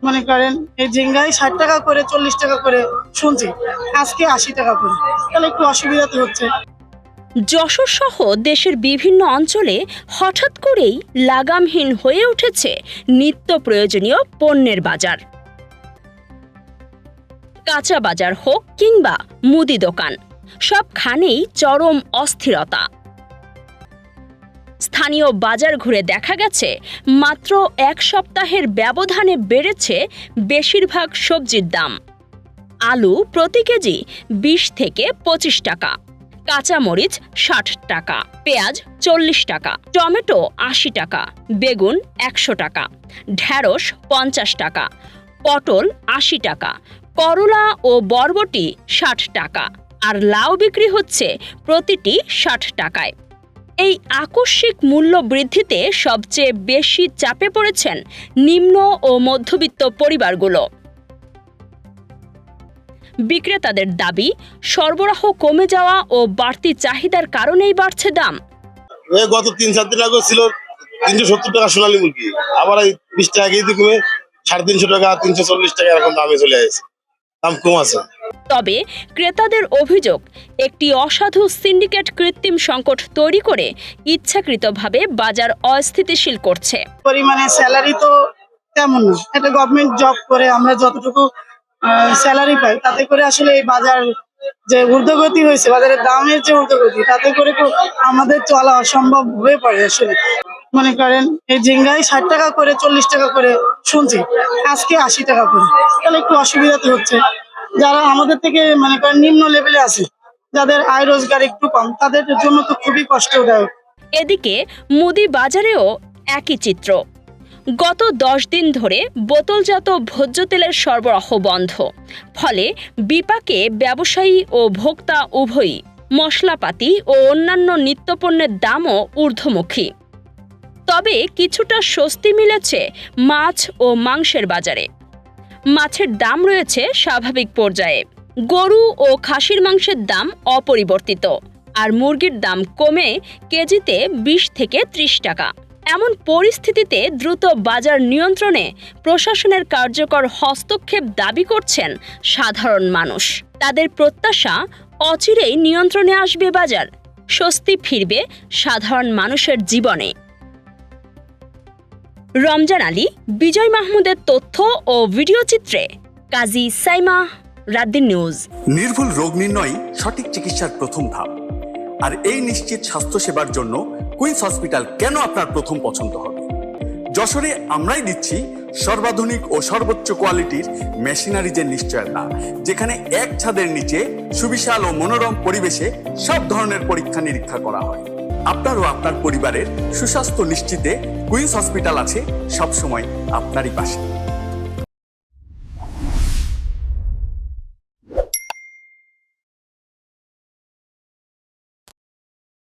মনে করেন এই ঝিঙ্গাই 60 টাকা করে 40 টাকা করে শুনছি, আজকে 80 টাকা করে, তাহলে একটু অসুবিধা তো হচ্ছে। যশোর সহ দেশের বিভিন্ন অঞ্চলে হঠাৎ করেই লাগামহীন হয়ে উঠেছে নিত্য প্রয়োজনীয় পণ্যের বাজার। কাঁচা বাজার হোক কিংবা মুদি দোকান, সবখানেই চরম অস্থিরতা। স্থানীয় বাজার ঘুরে দেখা গেছে মাত্র এক সপ্তাহের ব্যবধানে বেড়েছে বেশিরভাগ সবজির দাম। আলু প্রতি কেজি 20 থেকে 25 টাকা, কাঁচামরিচ 60 টাকা, পেঁয়াজ 40 টাকা, টমেটো 80 টাকা, বেগুন 100 টাকা, ঢ্যাঁড়স 50 টাকা, পটল 80 টাকা, করলা ও বরবটি 60 টাকা, আর লাউ বিক্রি হচ্ছে প্রতিটি 60 টাকায়। এই আকস্মিক মূল্য বৃদ্ধিতে সবচেয়ে বেশি চাপে পড়েছেন নিম্ন ও মধ্যবিত্ত পরিবারগুলো। বিক্রেতাদের দাবি, সরবরাহ কমে যাওয়া ও বাড়তি চাহিদার কারণেই বাড়ছে দাম। গত 3-4 দিন আগে ছিল 370 টাকা সোনালী মুরগি, আবার 20 টাকা কেজি কমে 350 টাকা 340 টাকা এরকম দামে চলে আসছে, দাম কম আছে। তবে ক্রেতাদের অভিযোগ, একটি অসাধু সিন্ডিকেট কৃত্রিম সংকট তৈরি করে ইচ্ছাকৃতভাবে বাজার অস্থিতিশীল করছে। পরিমাণে স্যালারি তো তেমন না, একটা গভর্নমেন্ট জব করে আমরা যতটুকু স্যালারি পাই তাতে করে আসলে এই বাজার যে ঊর্ধ্বগতি হয়েছে, বাজারের দামের যে ঊর্ধ্বগতি, তাতে করে আমাদের চলা অসম্ভব হয়ে পড়ে আসলে। মনে করেন এই ঝিঙ্গাই 60 টাকা করে 40 টাকা করে শুনছি, আজকে 80 টাকা করে, তাহলে একটু অসুবিধা তো হচ্ছে। যারা আমাদের থেকে মনে করেন নিম্ন লেভেলে আছে, যাদের আয় রোজগার একটু কম, তাদের জন্য তো খুবই কষ্টদায়ক। এদিকে মুদি বাজারেও একই চিত্র। গত 10 দিন ধরে বোতলজাত ভোজ্য তেলের সরবরাহ বন্ধ, ফলে বিপাকে ব্যবসায়ী ও ভোক্তা উভয়ই। মশলাপাতি ও অন্যান্য নিত্যপণ্যের দামও ঊর্ধ্বমুখী। তবে কিছুটা স্বস্তি মিলেছে মাছ ও মাংসের বাজারে। মাছের দাম রয়েছে স্বাভাবিক পর্যায়ে, গরু ও খাসির মাংসের দাম অপরিবর্তিত, আর মুরগির দাম কমে কেজিতে 20 থেকে 30 টাকা। এমন পরিস্থিতিতে দ্রুত বাজার নিয়ন্ত্রণে প্রশাসনের কার্যকর হস্তক্ষেপ দাবি করছেন সাধারণ মানুষ। তাদের প্রত্যাশা, অচিরেই নিয়ন্ত্রণে আসবে বাজার, স্বস্তি ফিরবে সাধারণ মানুষের জীবনে। রমজান আলী, বিজয় মাহমুদের তথ্য ও ভিডিও চিত্রে কাজী সাইমা, রাতদিন নিউজ। নির্ভুল রোগ নির্ণয় সঠিক চিকিৎসার প্রথম ধাপ, আর এই নিশ্চিত স্বাস্থ্যসেবার জন্য কুইন্স হসপিটাল কেন আপনার প্রথম পছন্দ হবে। যশোরে আমরাই দিচ্ছি সর্বাধুনিক ও সর্বোচ্চ কোয়ালিটির মেশিনারিজের নিশ্চয়তা, যেখানে এক ছাদের নিচে সুবিশাল ও মনোরম পরিবেশে সব ধরনের পরীক্ষা নিরীক্ষা করা হয়। আপনার ও আপনার পরিবারের সুস্বাস্থ্য নিশ্চিতে কুইন্স হসপিটাল আছে সবসময় আপনারই পাশে।